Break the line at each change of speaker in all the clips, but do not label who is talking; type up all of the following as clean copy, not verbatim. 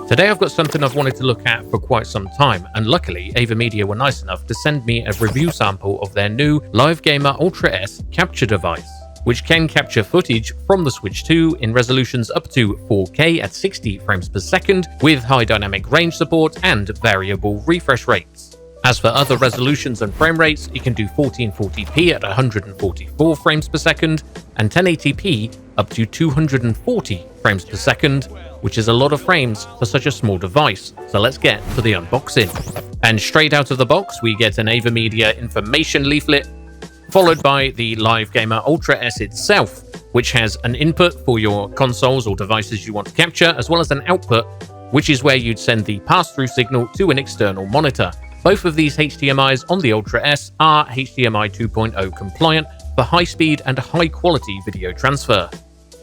Today I've got something I've wanted to look at for quite some time, and luckily Avermedia were nice enough to send me a review sample of their new LiveGamer Ultra S capture device, which can capture footage from the Switch 2 in resolutions up to 4K at 60 frames per second with high dynamic range support and variable refresh rates. As for other resolutions and frame rates, you can do 1440p at 144 frames per second and 1080p up to 240 frames per second, which is a lot of frames for such a small device. So let's get to the unboxing. And straight out of the box, we get an Avermedia information leaflet, followed by the LiveGamer Ultra S itself, which has an input for your consoles or devices you want to capture, as well as an output, which is where you'd send the pass-through signal to an external monitor. Both of these HDMIs on the Ultra S are HDMI 2.0 compliant for high-speed and high-quality video transfer.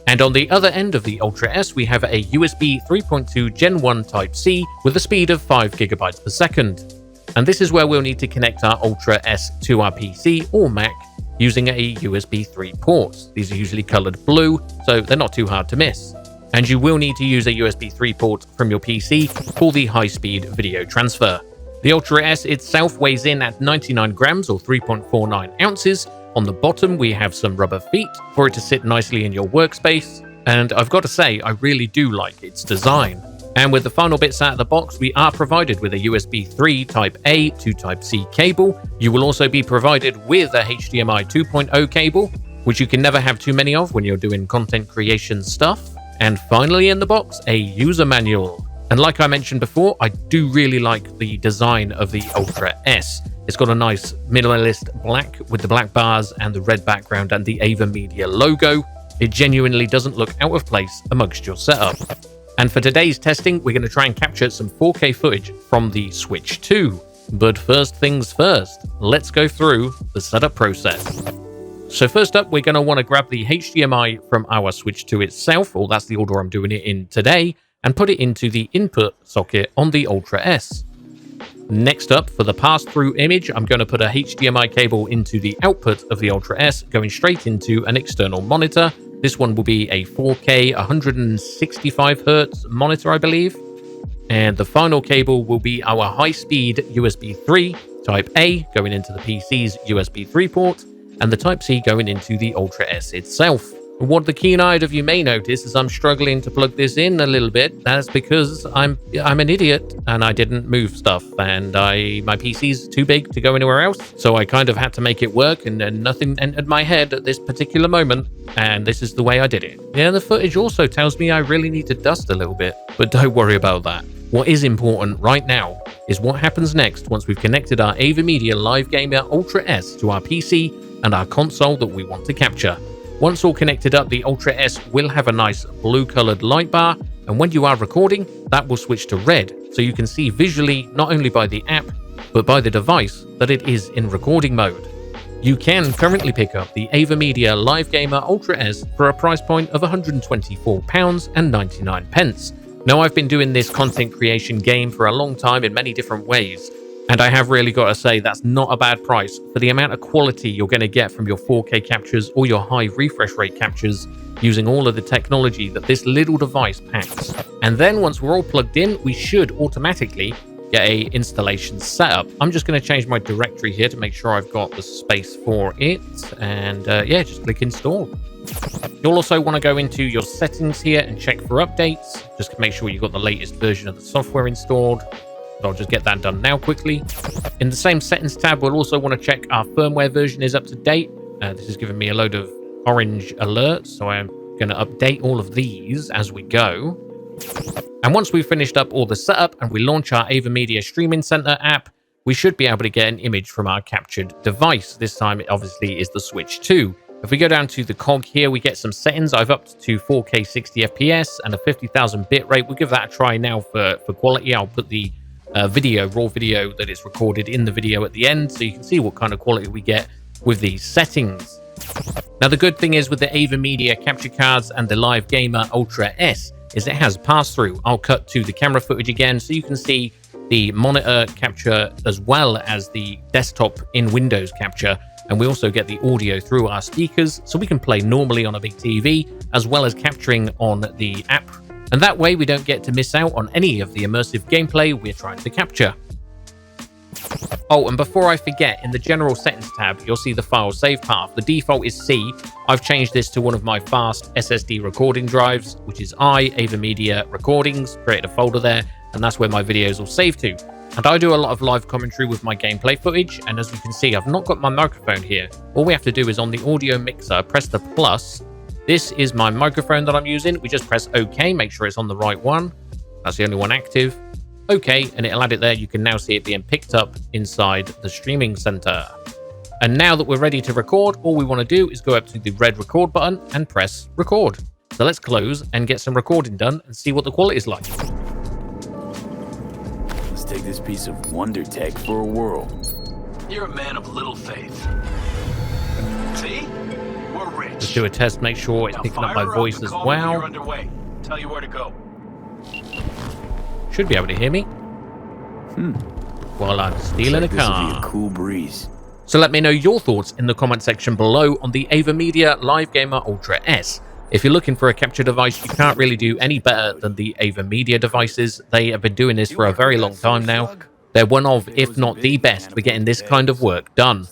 And on the other end of the Ultra S, we have a USB 3.2 Gen 1 Type-C with a speed of 5 GB per second. And this is where we'll need to connect our Ultra S to our PC or Mac using a USB 3 port. These are usually colored blue, so they're not too hard to miss. And you will need to use a USB 3 port from your PC for the high-speed video transfer. The Ultra S itself weighs in at 99 grams or 3.49 ounces. On the bottom, we have some rubber feet for it to sit nicely in your workspace. And I've got to say, I really do like its design. And with the final bits out of the box, we are provided with a USB 3 Type-A to Type-C cable. You will also be provided with a HDMI 2.0 cable, which you can never have too many of when you're doing content creation stuff. And finally in the box, a user manual. And like I mentioned before, I do really like the design of the Ultra S. It's got a nice minimalist black with the black bars and the red background and the Avermedia logo. It genuinely doesn't look out of place amongst your setup. And for today's testing, we're going to try and capture some 4K footage from the Switch 2. But first things first, let's go through the setup process. So first up, we're going to want to grab the HDMI from our Switch 2 itself, or that's the order I'm doing it in today, and put it into the input socket on the Ultra S. Next up, for the pass-through image, I'm going to put a HDMI cable into the output of the Ultra S, going straight into an external monitor. This one will be a 4K 165Hz monitor, I believe. And the final cable will be our high-speed USB 3 Type-A going into the PC's USB 3 port, and the Type-C going into the Ultra S itself. What the keen-eyed of you may notice is I'm struggling to plug this in a little bit. That's because I'm an idiot and I didn't move stuff, and my PC's too big to go anywhere else, so I kind of had to make it work, and nothing entered my head at this particular moment, and this is the way I did it. Yeah, the footage also tells me I really need to dust a little bit, but don't worry about that. What is important right now is what happens next once we've connected our Avermedia LiveGamer Ultra S to our PC and our console that we want to capture. Once all connected up, the Ultra S will have a nice blue-colored light bar, and when you are recording, that will switch to red, so you can see visually not only by the app, but by the device that it is in recording mode. You can currently pick up the Avermedia LiveGamer Ultra S for a price point of £124.99. Now, I've been doing this content creation game for a long time in many different ways, and I have really got to say that's not a bad price for the amount of quality you're going to get from your 4K captures or your high refresh rate captures using all of the technology that this little device packs. And then once we're all plugged in, we should automatically get a installation setup. I'm just going to change my directory here to make sure I've got the space for it, and yeah, just click install. You'll also want to go into your settings here and check for updates, just to make sure you've got the latest version of the software installed. So I'll just get that done now quickly. In the same settings tab, we'll also want to check our firmware version is up to date. This is giving me a load of orange alerts, so I'm going to update all of these as we go. And once we've finished up all the setup and we launch our Avermedia Streaming Center app, we should be able to get an image from our captured device. This time it obviously is the Switch 2. If we go down to the cog here, we get some settings. I've upped to 4K 60 FPS and a 50,000 bit rate. We'll give that a try now for quality. I'll put the raw video that is recorded in the video at the end, so you can see what kind of quality we get with these settings. Now, the good thing is with the Avermedia capture cards and the LiveGamer Ultra S is it has pass-through. I'll cut to the camera footage again so you can see the monitor capture as well as the desktop in Windows capture, and we also get the audio through our speakers, so we can play normally on a big TV as well as capturing on the app And that way we don't get to miss out on any of the immersive gameplay we're trying to capture. Oh, and before I forget, in the General Settings tab, you'll see the file save path. The default is C. I've changed this to one of my fast SSD recording drives, which is Avermedia Recordings. Created a folder there, and that's where my videos will save to. And I do a lot of live commentary with my gameplay footage, and as you can see, I've not got my microphone here. All we have to do is on the audio mixer, press the plus. This is my microphone that I'm using. We just press OK, make sure it's on the right one. That's the only one active. OK, and it'll add it there. You can now see it being picked up inside the streaming center. And now that we're ready to record, all we want to do is go up to the red record button and press record. So let's close and get some recording done and see what the quality is like.
Let's take this piece of wonder tech for a whirl.
You're a man of little faith. See? We're rich.
Let's do a test, make sure it's picking up my voice as well.
You're underway. Tell you where to go.
Should be able to hear me. While I'm stealing a car.
This will be a cool breeze.
So let me know your thoughts in the comment section below on the Avermedia Live Gamer Ultra S. If you're looking for a capture device, you can't really do any better than the Avermedia devices. They have been doing this for a very long time now. They're one of, if not the best, for getting this kind of work done.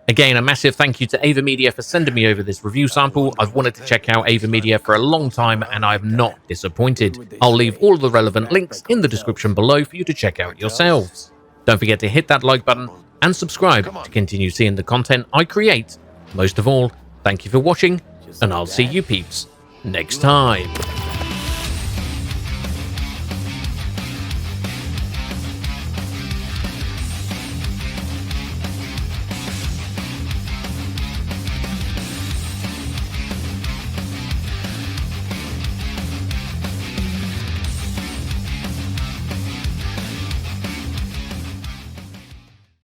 Again, a massive thank you to Avermedia for sending me over this review sample. I've wanted to check out Avermedia for a long time, and I'm not disappointed. I'll leave all of the relevant links in the description below for you to check out yourselves. Don't forget to hit that like button and subscribe to continue seeing the content I create. Most of all, thank you for watching, and I'll see you peeps next time.